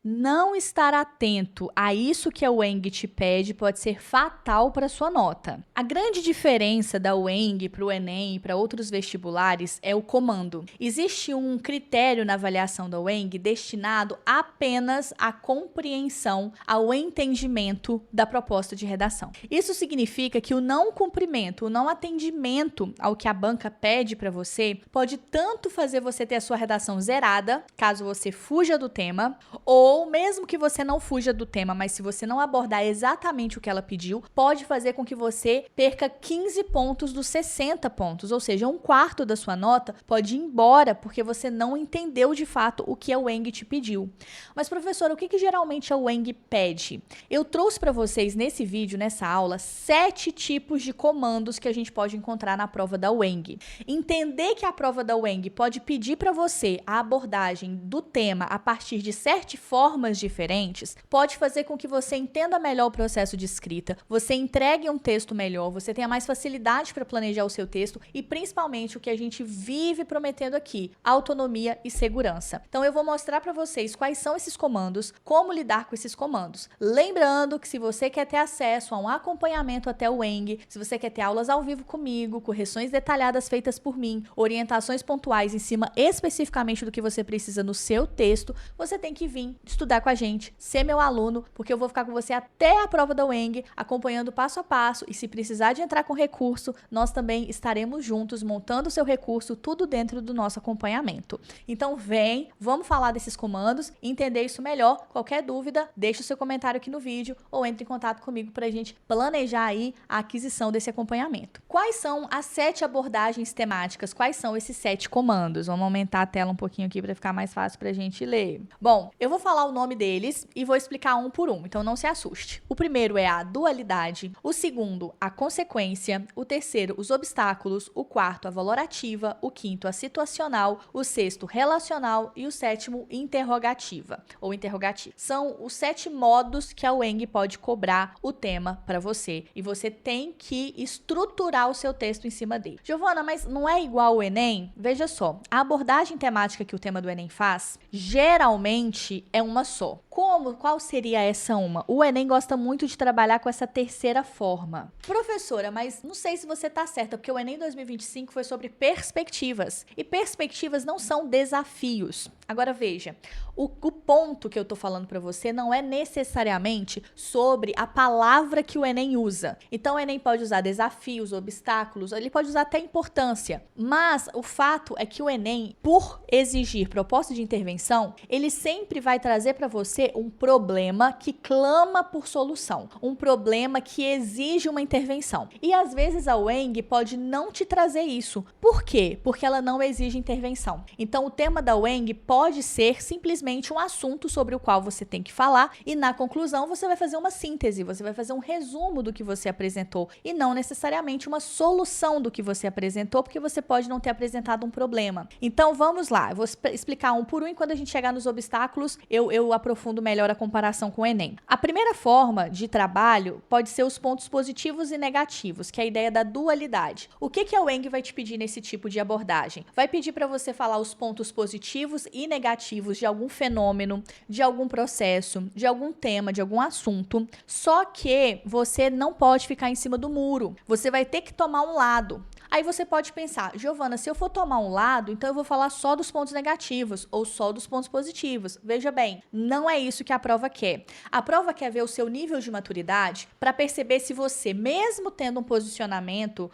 Não estar atento a isso que a UENG te pede pode ser fatal para sua nota. A grande diferença da UENG para o Enem e para outros vestibulares é o comando. Existe um critério na avaliação da UENG destinado apenas à compreensão, ao entendimento da proposta de redação. Isso significa que o não cumprimento, o não atendimento ao que a banca pede para você pode tanto fazer você ter a sua redação zerada, caso você fuja do tema, ou mesmo que você não fuja do tema, mas se você não abordar exatamente o que ela pediu, pode fazer com que você perca 15 pontos dos 60 pontos, ou seja, um quarto da sua nota pode ir embora porque você não entendeu de fato o que a UENG te pediu. Mas, professora, o que geralmente a UENG pede? Eu trouxe para vocês nesse vídeo, nessa aula, 7 tipos de comandos que a gente pode encontrar na prova da UENG. Entender que a prova da UENG pode pedir para você a abordagem do tema a partir de 7 formas diferentes pode fazer com que você entenda melhor o processo de escrita, você entregue um texto melhor, você tenha mais facilidade para planejar o seu texto e principalmente o que a gente vive prometendo aqui, autonomia e segurança. Então eu vou mostrar para vocês quais são esses comandos, como lidar com esses comandos. Lembrando que se você quer ter acesso a um acompanhamento até o UENG, se você quer ter aulas ao vivo comigo, correções detalhadas feitas por mim, orientações pontuais em cima especificamente do que você precisa no seu texto, você tem que vir estudar com a gente, ser meu aluno, porque eu vou ficar com você até a prova da UENG, acompanhando passo a passo, e se precisar de entrar com recurso, nós também estaremos juntos montando o seu recurso, tudo dentro do nosso acompanhamento. Então vem, vamos falar desses comandos, entender isso melhor. Qualquer dúvida, deixa o seu comentário aqui no vídeo ou entre em contato comigo para a gente planejar aí a aquisição desse acompanhamento. Quais são as 7 abordagens temáticas? Quais são esses 7 comandos? Vamos aumentar a tela um pouquinho aqui para ficar mais fácil para a gente ler. Bom, eu vou falar o nome deles e vou explicar um por um, então não se assuste. O primeiro é a dualidade, o segundo, a consequência, o terceiro, os obstáculos, o quarto, a valorativa, o quinto, a situacional, o sexto, relacional e o sétimo, interrogativa ou interrogativo. São os 7 modos que a UENG pode cobrar o tema para você e você tem que estruturar o seu texto em cima dele. Giovana, mas não é igual ao Enem? Veja só, a abordagem temática que o tema do Enem faz, geralmente é uma só. Qual seria essa uma? O Enem gosta muito de trabalhar com essa terceira forma. Professora, mas não sei se você tá certa, porque o Enem 2025 foi sobre perspectivas. E perspectivas não são desafios. Agora veja, o ponto que eu tô falando para você não é necessariamente sobre a palavra que o Enem usa. Então o Enem pode usar desafios, obstáculos, ele pode usar até importância. Mas o fato é que o Enem, por exigir proposta de intervenção, ele sempre vai trazer para você um problema que clama por solução, um problema que exige uma intervenção. E às vezes a UENG pode não te trazer isso. Por quê? Porque ela não exige intervenção. Então o tema da UENG pode ser simplesmente um assunto sobre o qual você tem que falar e na conclusão você vai fazer uma síntese, você vai fazer um resumo do que você apresentou e não necessariamente uma solução do que você apresentou, porque você pode não ter apresentado um problema. Então vamos lá, eu vou explicar um por um e quando a gente chegar nos obstáculos eu aprofundo melhor a comparação com o Enem. A primeira forma de trabalho pode ser os pontos positivos e negativos, que é a ideia da dualidade. O que a UENG vai te pedir nesse tipo de abordagem? Vai pedir para você falar os pontos positivos e negativos de algum fenômeno, de algum processo, de algum tema, de algum assunto, só que você não pode ficar em cima do muro. Você vai ter que tomar um lado. Aí você pode pensar, Giovana, se eu for tomar um lado, então eu vou falar só dos pontos negativos ou só dos pontos positivos. Veja bem, não é isso que a prova quer. A prova quer ver o seu nível de maturidade para perceber se você, mesmo tendo um posicionamento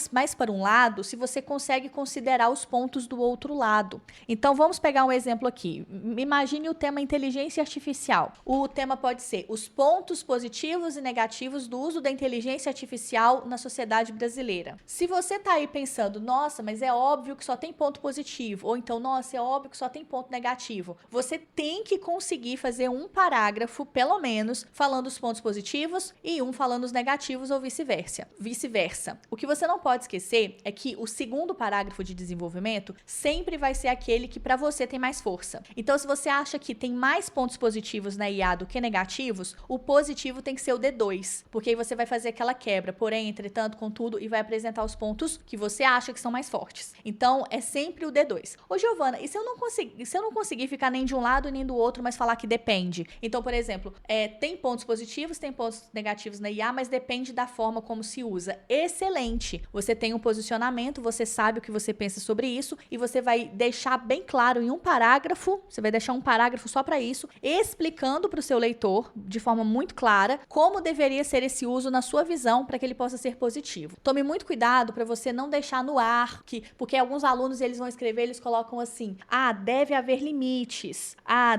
mais para um lado, se você consegue considerar os pontos do outro lado. Então vamos pegar um exemplo aqui. Imagine o tema inteligência artificial. O tema pode ser os pontos positivos e negativos do uso da inteligência artificial na sociedade brasileira. Se você tá aí pensando, nossa, mas é óbvio que só tem ponto positivo, ou então, nossa, é óbvio que só tem ponto negativo, você tem que conseguir fazer um parágrafo, pelo menos, falando os pontos positivos e um falando os negativos ou vice-versa. O que você não pode esquecer é que o segundo parágrafo de desenvolvimento sempre vai ser aquele que para você tem mais força. Então, se você acha que tem mais pontos positivos na IA do que negativos, o positivo tem que ser o D2, porque aí você vai fazer aquela quebra, porém, entretanto, contudo, e vai apresentar o os pontos que você acha que são mais fortes. Então, é sempre o D2. Ô, Giovana, e se eu não conseguir ficar nem de um lado nem do outro, mas falar que depende? Então, por exemplo, tem pontos positivos, tem pontos negativos na IA, mas depende da forma como se usa. Excelente! Você tem um posicionamento, você sabe o que você pensa sobre isso e você vai deixar bem claro em um parágrafo, você vai deixar um parágrafo só para isso, explicando para o seu leitor, de forma muito clara, como deveria ser esse uso na sua visão para que ele possa ser positivo. Tome muito cuidado para você não deixar no ar, porque alguns alunos eles vão escrever, eles colocam assim, deve haver limites,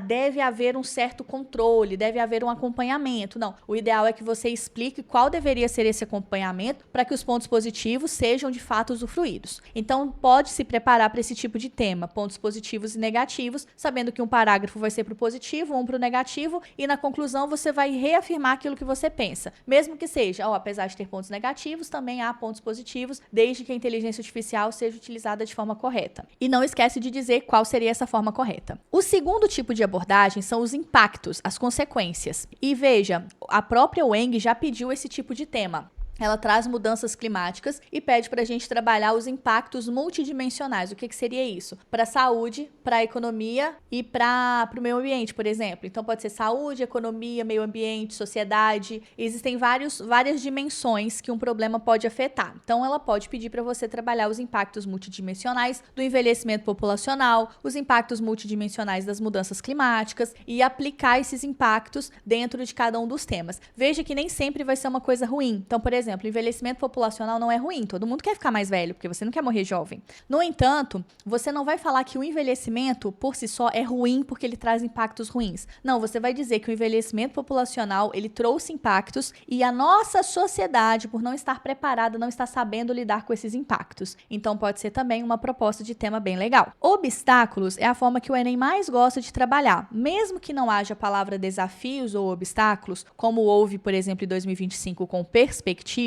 deve haver um certo controle, deve haver um acompanhamento. Não, o ideal é que você explique qual deveria ser esse acompanhamento para que os pontos positivos sejam de fato usufruídos. Então, pode se preparar para esse tipo de tema, pontos positivos e negativos, sabendo que um parágrafo vai ser para o positivo, um para o negativo, e na conclusão você vai reafirmar aquilo que você pensa. Mesmo que seja, apesar de ter pontos negativos, também há pontos positivos, desde que a inteligência artificial seja utilizada de forma correta. E não esquece de dizer qual seria essa forma correta. O segundo tipo de abordagem são os impactos, as consequências. E veja, a própria Wang já pediu esse tipo de tema. Ela traz mudanças climáticas e pede para a gente trabalhar os impactos multidimensionais. O que seria isso? Para a saúde, para a economia e para o meio ambiente, por exemplo. Então, pode ser saúde, economia, meio ambiente, sociedade. Existem várias dimensões que um problema pode afetar. Então, ela pode pedir para você trabalhar os impactos multidimensionais do envelhecimento populacional, os impactos multidimensionais das mudanças climáticas e aplicar esses impactos dentro de cada um dos temas. Veja que nem sempre vai ser uma coisa ruim. Então, por exemplo, envelhecimento populacional não é ruim, todo mundo quer ficar mais velho, porque você não quer morrer jovem. No entanto, você não vai falar que o envelhecimento por si só é ruim porque ele traz impactos ruins. Não, você vai dizer que o envelhecimento populacional, ele trouxe impactos e a nossa sociedade, por não estar preparada, não está sabendo lidar com esses impactos. Então, pode ser também uma proposta de tema bem legal. Obstáculos é a forma que o Enem mais gosta de trabalhar. Mesmo que não haja a palavra desafios ou obstáculos, como houve, por exemplo, em 2025 com perspectivas,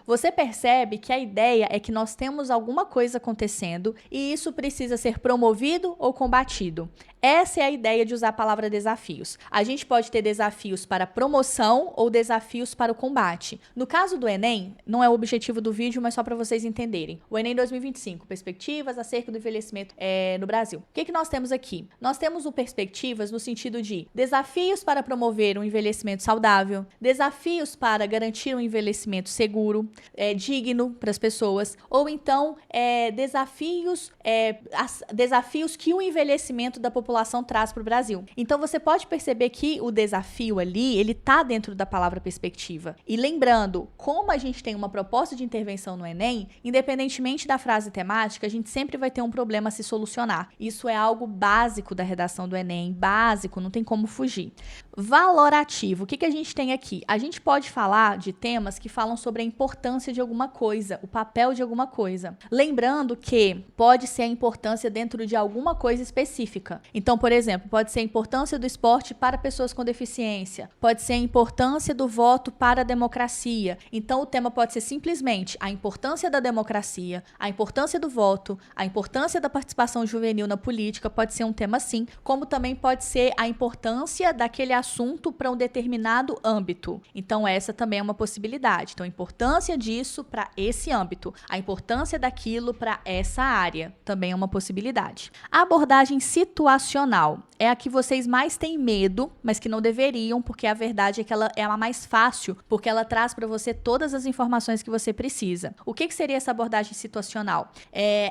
você percebe que a ideia é que nós temos alguma coisa acontecendo e isso precisa ser promovido ou combatido. Essa é a ideia de usar a palavra desafios. A gente pode ter desafios para promoção ou desafios para o combate. No caso do Enem, não é o objetivo do vídeo, mas só para vocês entenderem. O Enem 2025, perspectivas acerca do envelhecimento no Brasil. O que nós temos aqui? Nós temos o perspectivas no sentido de desafios para promover um envelhecimento saudável, desafios para garantir um envelhecimento seguro, digno para as pessoas, ou então desafios que o envelhecimento da população traz para o Brasil. Então, você pode perceber que o desafio ali, ele tá dentro da palavra perspectiva. E lembrando, como a gente tem uma proposta de intervenção no Enem, independentemente da frase temática, a gente sempre vai ter um problema a se solucionar. Isso é algo básico da redação do Enem, básico, não tem como fugir. Valorativo, o que a gente tem aqui? A gente pode falar de temas que falam sobre a importância de alguma coisa, o papel de alguma coisa. Lembrando que pode ser a importância dentro de alguma coisa específica. Então, por exemplo, pode ser a importância do esporte para pessoas com deficiência, pode ser a importância do voto para a democracia. Então, o tema pode ser simplesmente a importância da democracia, a importância do voto, a importância da participação juvenil na política, pode ser um tema assim, como também pode ser a importância daquele assunto para um determinado âmbito. Então, essa também é uma possibilidade. Então, a importância disso para esse âmbito, a importância daquilo para essa área, também é uma possibilidade. A abordagem situacional é a que vocês mais têm medo, mas que não deveriam, porque a verdade é que ela é a mais fácil, porque ela traz para você todas as informações que você precisa. O que seria essa abordagem situacional?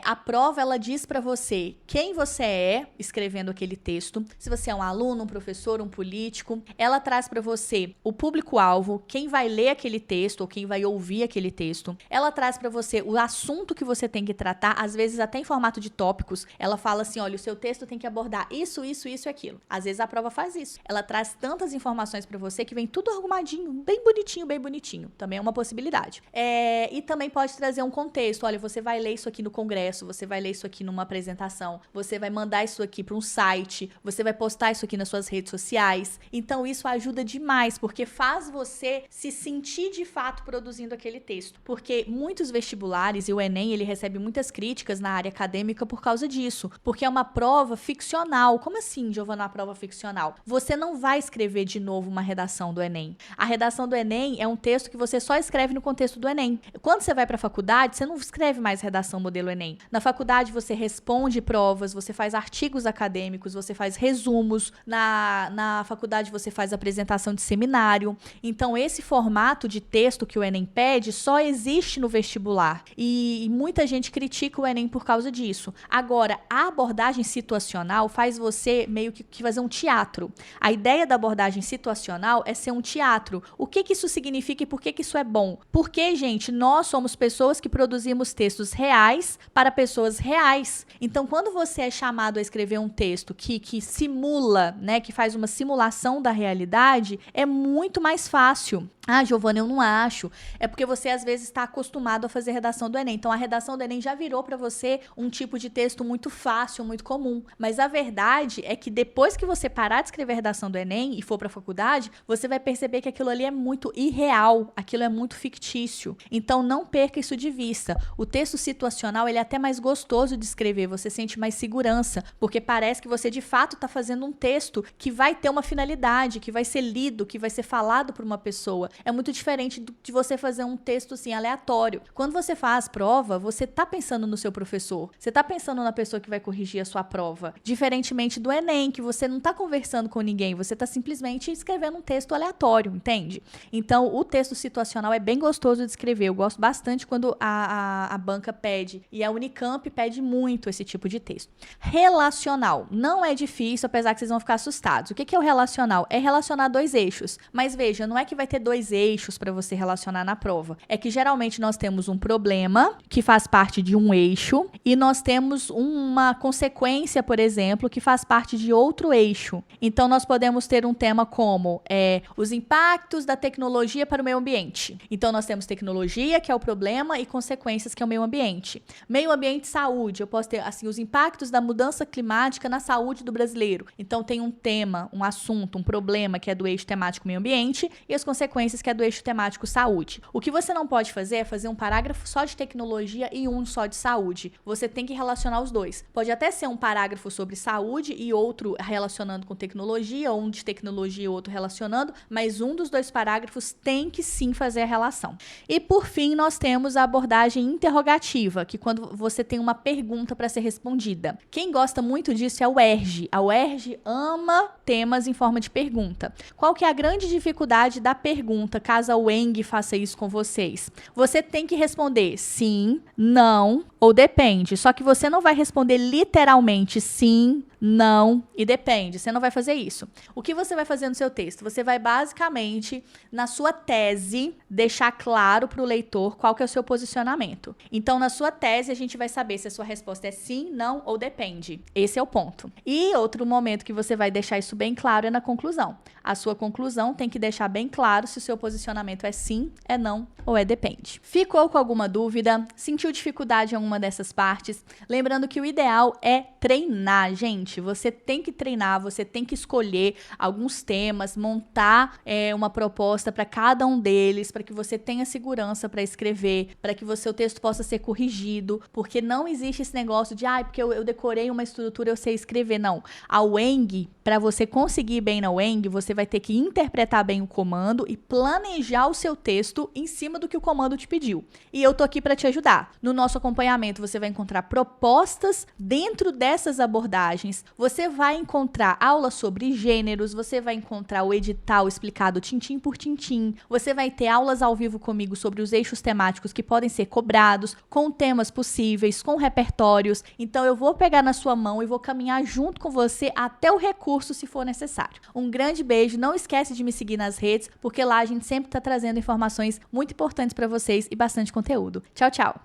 A prova, ela diz para você quem você é, escrevendo aquele texto, se você é um aluno, um professor, um político. Ela traz para você o público-alvo, quem vai ler aquele texto ou quem vai ouvir aquele texto. Ela traz para você o assunto que você tem que tratar, às vezes até em formato de tópicos. Ela fala assim, olha, o seu texto tem que abordar isso e aquilo. Às vezes a prova faz isso. Ela traz tantas informações para você que vem tudo arrumadinho, bem bonitinho, bem bonitinho. Também é uma possibilidade. E também pode trazer um contexto. Olha, você vai ler isso aqui no congresso, você vai ler isso aqui numa apresentação, você vai mandar isso aqui para um site, você vai postar isso aqui nas suas redes sociais. Então, isso ajuda demais, porque faz você se sentir de fato produzindo aquele texto. Porque muitos vestibulares, e o Enem, ele recebe muitas críticas na área acadêmica por causa disso. Porque é uma prova ficcional. Como assim, Giovana, uma prova ficcional? Você não vai escrever de novo uma redação do Enem. A redação do Enem é um texto que você só escreve no contexto do Enem. Quando você vai para a faculdade, você não escreve mais redação modelo Enem. Na faculdade, você responde provas, você faz artigos acadêmicos, você faz resumos. Na faculdade, você faz apresentação de seminário. Então, esse formato de texto que o Enem pede só existe no vestibular. E muita gente critica o Enem por causa disso. Agora, a abordagem situacional faz você meio que fazer um teatro. A ideia da abordagem situacional é ser um teatro. O que isso significa e por que isso é bom? Porque, gente, nós somos pessoas que produzimos textos reais para pessoas reais. Então, quando você é chamado a escrever um texto que simula, né, que faz uma simulação da realidade, é muito mais fácil. Ah, Giovana, eu não acho. É porque você, às vezes, está acostumado a fazer redação do Enem. Então, a redação do Enem já virou para você um tipo de texto muito fácil, muito comum. Mas a verdade é que depois que você parar de escrever redação do Enem e for para a faculdade, você vai perceber que aquilo ali é muito irreal, aquilo é muito fictício. Então, não perca isso de vista. O texto situacional, ele é até mais gostoso de escrever, você sente mais segurança, porque parece que você, de fato, está fazendo um texto que vai ter uma finalidade, que vai ser lido, que vai ser falado por uma pessoa. É muito diferente de você fazer um texto assim aleatório. Quando você faz prova, você tá pensando no seu professor. Você tá pensando na pessoa que vai corrigir a sua prova. Diferentemente do Enem, que você não tá conversando com ninguém, você tá simplesmente escrevendo um texto aleatório, entende? Então, o texto situacional é bem gostoso de escrever. Eu gosto bastante quando a banca pede. E a Unicamp pede muito esse tipo de texto. Relacional. Não é difícil, apesar que vocês vão ficar assustados. O que é o relacional? É relacionar dois eixos. Mas veja, não é que vai ter dois eixos para você relacionar na prova. É que geralmente nós temos um problema que faz parte de um eixo e nós temos uma consequência, por exemplo, que faz parte de outro eixo. Então, nós podemos ter um tema como os impactos da tecnologia para o meio ambiente. Então, nós temos tecnologia, que é o problema, e consequências, que é o meio ambiente. Meio ambiente e saúde. Eu posso ter, assim, os impactos da mudança climática na saúde do brasileiro. Então, tem um tema, um assunto, um problema, que é do eixo temático meio ambiente, e as consequências, que é do eixo temático saúde. O que você não pode fazer é fazer um parágrafo só de tecnologia e um só de saúde. Você tem que relacionar os dois. Pode até ser um parágrafo sobre saúde e outro relacionando com tecnologia, ou um de tecnologia e outro relacionando, mas um dos dois parágrafos tem que sim fazer a relação. E por fim, nós temos a abordagem interrogativa, que quando você tem uma pergunta para ser respondida. Quem gosta muito disso é o UERJ. A UERJ ama temas em forma de pergunta. Qual que é a grande dificuldade da pergunta, caso a UENG faça isso com vocês? Você tem que responder sim, não ou depende. Só que você não vai responder literalmente sim, não e depende. Você não vai fazer isso. O que você vai fazer no seu texto? Você vai basicamente, na sua tese, deixar claro para o leitor qual que é o seu posicionamento. Então, na sua tese, a gente vai saber se a sua resposta é sim, não ou depende. Esse é o ponto. E outro momento que você vai deixar isso bem claro é na conclusão. A sua conclusão tem que deixar bem claro se o seu posicionamento é sim, é não ou é depende. Ficou com alguma dúvida? Sentiu dificuldade em alguma dessas partes? Lembrando que o ideal é treinar, gente. Você tem que treinar, você tem que escolher alguns temas, montar uma proposta para cada um deles, para que você tenha segurança para escrever, para que o seu texto possa ser corrigido, porque não existe esse negócio de, porque eu decorei uma estrutura, eu sei escrever. Não. A UENG, para você conseguir bem na UENG, você vai ter que interpretar bem o comando e planejar o seu texto em cima do que o comando te pediu. E eu tô aqui para te ajudar. No nosso acompanhamento, você vai encontrar propostas dentro dessas abordagens. Você vai encontrar aulas sobre gêneros, você vai encontrar o edital explicado tintim por tintim, você vai ter aulas ao vivo comigo sobre os eixos temáticos que podem ser cobrados, com temas possíveis, com repertórios. Então, eu vou pegar na sua mão e vou caminhar junto com você até o recurso, se for necessário. Um grande beijo, não esquece de me seguir nas redes, porque lá a gente sempre está trazendo informações muito importantes para vocês e bastante conteúdo. Tchau, tchau!